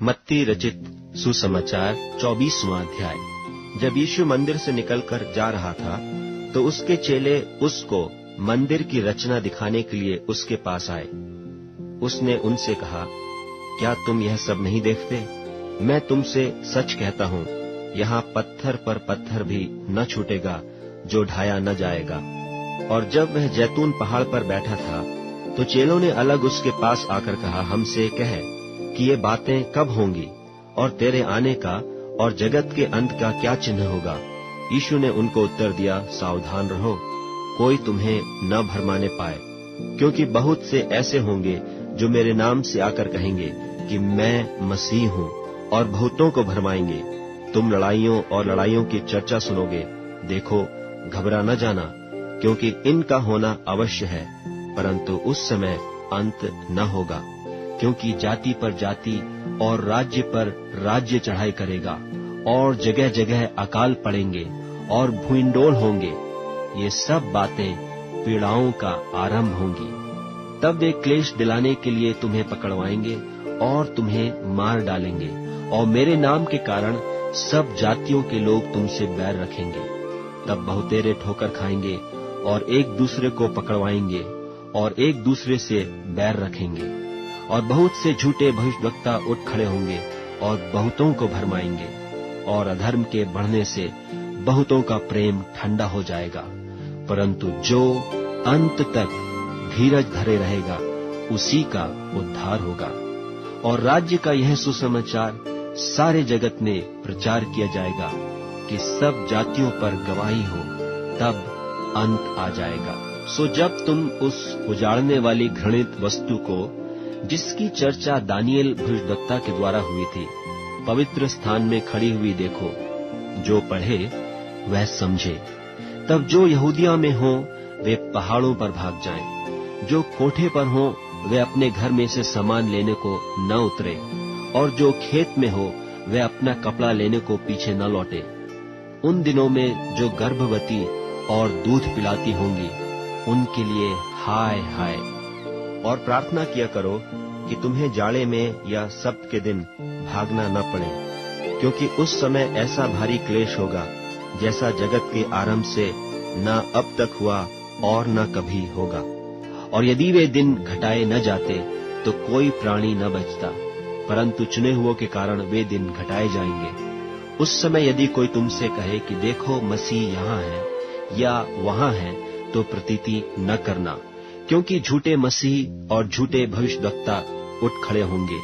मत्ती रचित सुसमाचार 24वां अध्याय। जब यीशु मंदिर से निकलकर जा रहा था तो उसके चेले उसको मंदिर की रचना दिखाने के लिए उसके पास आए। उसने उनसे कहा, क्या तुम यह सब नहीं देखते? मैं तुमसे सच कहता हूँ, यहाँ पत्थर पर पत्थर भी न छूटेगा जो ढाया न जाएगा। और जब वह जैतून पहाड़ पर बैठा था तो चेलों ने अलग उसके पास आकर कहा, हमसे कह कि ये बातें कब होंगी और तेरे आने का और जगत के अंत का क्या चिन्ह होगा? यीशु ने उनको उत्तर दिया, सावधान रहो, कोई तुम्हें न भरमाने पाए, क्योंकि बहुत से ऐसे होंगे जो मेरे नाम से आकर कहेंगे कि मैं मसीह हूँ, और बहुतों को भरमाएंगे। तुम लड़ाइयों और लड़ाइयों की चर्चा सुनोगे। देखो, घबरा न जाना, क्योंकि इनका होना अवश्य है, परंतु उस समय अंत न होगा। क्योंकि जाति पर जाति और राज्य पर राज्य चढ़ाई करेगा, और जगह जगह अकाल पड़ेंगे और भूइंडोल होंगे। ये सब बातें पीड़ाओं का आरंभ होंगी। तब वे क्लेश दिलाने के लिए तुम्हें पकड़वाएंगे और तुम्हें मार डालेंगे, और मेरे नाम के कारण सब जातियों के लोग तुमसे बैर रखेंगे। तब बहुतेरे ठोकर खाएंगे और एक दूसरे को पकड़वाएंगे और एक दूसरे से बैर रखेंगे। और बहुत से झूठे भविष्यवक्ता उठ खड़े होंगे और बहुतों को भरमाएंगे, और अधर्म के बढ़ने से बहुतों का प्रेम ठंडा हो जाएगा। परंतु जो अंत तक धीरज धरे रहेगा उसी का उद्धार होगा। और राज्य का यह सुसमाचार सारे जगत में प्रचार किया जाएगा कि सब जातियों पर गवाही हो, तब अंत आ जाएगा। सो जब तुम उस उजाड़ने वाली घृणित वस्तु को, जिसकी चर्चा दानियेल भविष्यद्वक्ता के द्वारा हुई थी, पवित्र स्थान में खड़ी हुई देखो, जो पढ़े वह समझे। तब जो यहूदिया में हो वे पहाड़ों पर भाग जाएं, जो कोठे पर हो वे अपने घर में से सामान लेने को न उतरे, और जो खेत में हो वे अपना कपड़ा लेने को पीछे न लौटे। उन दिनों में जो गर्भवती और दूध पिलाती होंगी, उनके लिए हाय हाय। और प्रार्थना किया करो कि तुम्हें जाड़े में या सब्त के दिन भागना न पड़े, क्योंकि उस समय ऐसा भारी क्लेश होगा जैसा जगत के आरंभ से न अब तक हुआ और न कभी होगा। और यदि वे दिन घटाए न जाते तो कोई प्राणी न बचता, परंतु चुने हुओं के कारण वे दिन घटाए जाएंगे। उस समय यदि कोई तुमसे कहे कि देखो मसीह यहाँ है या वहाँ है, तो प्रतीति न करना, क्योंकि झूठे मसीह और झूठे भविष्यद्वक्ता उठ खड़े होंगे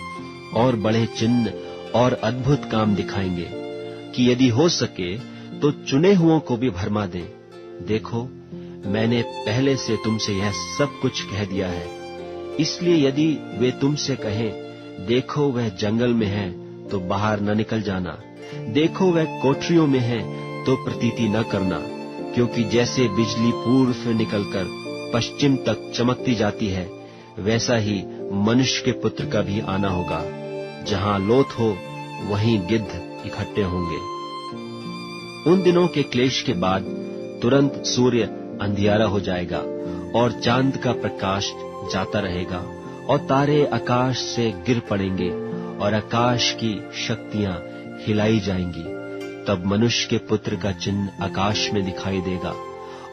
और बड़े चिन्ह और अद्भुत काम दिखाएंगे, कि यदि हो सके तो चुने हुओं को भी भरमा दें। देखो, मैंने पहले से तुमसे यह सब कुछ कह दिया है। इसलिए यदि वे तुमसे कहें, देखो वह जंगल में है, तो बाहर न निकल जाना, देखो वह कोठरियों में है, तो प्रतीति न करना, क्योंकि जैसे बिजली पूर्व से निकलकर पश्चिम तक चमकती जाती है, वैसा ही मनुष्य के पुत्र का भी आना होगा। जहाँ लोथ हो वहीं गिद्ध इकट्ठे होंगे। उन दिनों के क्लेश के बाद तुरंत सूर्य अंधियारा हो जाएगा और चांद का प्रकाश जाता रहेगा, और तारे आकाश से गिर पड़ेंगे और आकाश की शक्तियां हिलाई जाएंगी। तब मनुष्य के पुत्र का चिन्ह आकाश में दिखाई देगा,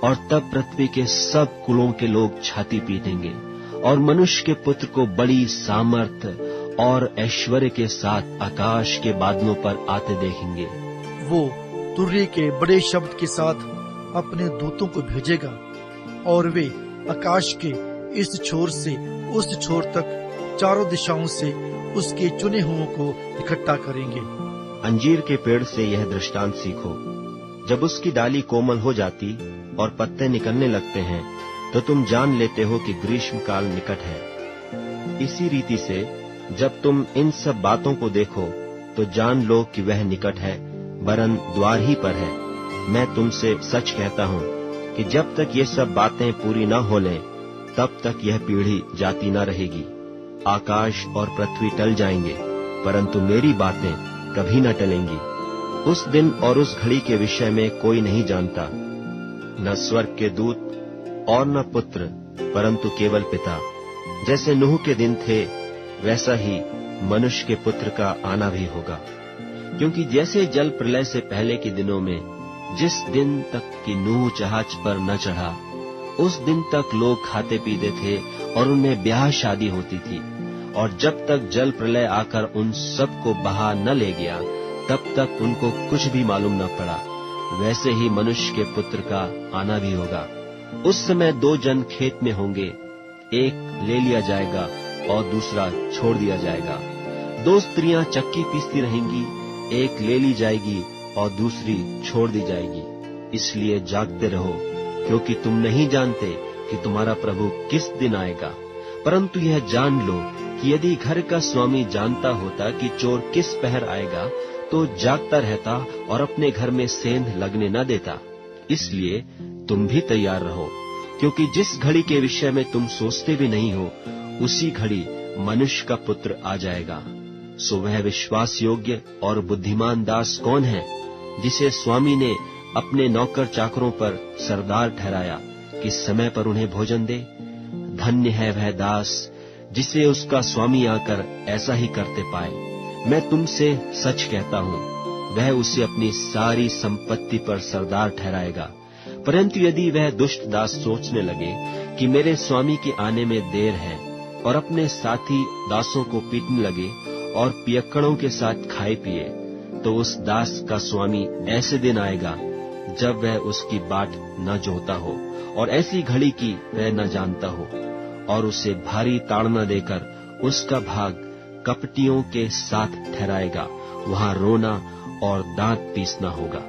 और तब पृथ्वी के सब कुलों के लोग छाती पीटेंगे और मनुष्य के पुत्र को बड़ी सामर्थ और ऐश्वर्य के साथ आकाश के बादलों पर आते देखेंगे। वो तुर्य के बड़े शब्द के साथ अपने दूतों को भेजेगा, और वे आकाश के इस छोर से उस छोर तक चारों दिशाओं से उसके चुने हुओं को इकट्ठा करेंगे। अंजीर के पेड़ से यह दृष्टांत सीखो, जब उसकी डाली कोमल हो जाती और पत्ते निकलने लगते हैं, तो तुम जान लेते हो कि ग्रीष्म काल निकट है। इसी रीति से जब तुम इन सब बातों को देखो तो जान लो कि वह निकट है, वरन द्वार ही पर है। मैं तुमसे सच कहता हूँ कि जब तक ये सब बातें पूरी न हो लें, तब तक यह पीढ़ी जाती न रहेगी। आकाश और पृथ्वी टल जाएंगे, परंतु मेरी बातें कभी न टलेंगी। उस दिन और उस घड़ी के विषय में कोई नहीं जानता, न स्वर्ग के दूत और न पुत्र, परंतु केवल पिता। जैसे नूह के दिन थे, वैसा ही मनुष्य के पुत्र का आना भी होगा। क्योंकि जैसे जल प्रलय से पहले के दिनों में जिस दिन तक कि नूह जहाज पर न चढ़ा, उस दिन तक लोग खाते पीते थे और उनमें ब्याह शादी होती थी, और जब तक जल प्रलय आकर उन सब को बहा न ले गया, तब तक उनको कुछ भी मालूम न पड़ा, वैसे ही मनुष्य के पुत्र का आना भी होगा। उस समय 2 जन खेत में होंगे, एक ले लिया जाएगा और दूसरा छोड़ दिया जाएगा। 2 स्त्रियां चक्की पीसती रहेंगी, एक ले ली जाएगी और दूसरी छोड़ दी जाएगी। इसलिए जागते रहो, क्योंकि तुम नहीं जानते कि तुम्हारा प्रभु किस दिन आएगा। परंतु यह जान लो कि यदि घर का स्वामी जानता होता कि चोर किस पहर आएगा, तो जागता रहता और अपने घर में सेंध लगने न देता। इसलिए तुम भी तैयार रहो, क्योंकि जिस घड़ी के विषय में तुम सोचते भी नहीं हो, उसी घड़ी मनुष्य का पुत्र आ जाएगा। सो वह विश्वास योग्य और बुद्धिमान दास कौन है, जिसे स्वामी ने अपने नौकर चाकरों पर सरदार ठहराया कि समय पर उन्हें भोजन दे? धन्य है वह दास जिसे उसका स्वामी आकर ऐसा ही करते पाए। मैं तुमसे सच कहता हूँ, वह उसे अपनी सारी संपत्ति पर सरदार ठहराएगा। परंतु यदि वह दुष्ट दास सोचने लगे कि मेरे स्वामी के आने में देर है, और अपने साथी दासों को पीटने लगे और पियक्कड़ों के साथ खाए पिए, तो उस दास का स्वामी ऐसे दिन आएगा जब वह उसकी बाट न जोहता हो और ऐसी घड़ी की वह न जानता हो, और उसे भारी ताड़ना देकर उसका भाग कपटियों के साथ ठहराएगा। वहां रोना और दांत पीसना होगा।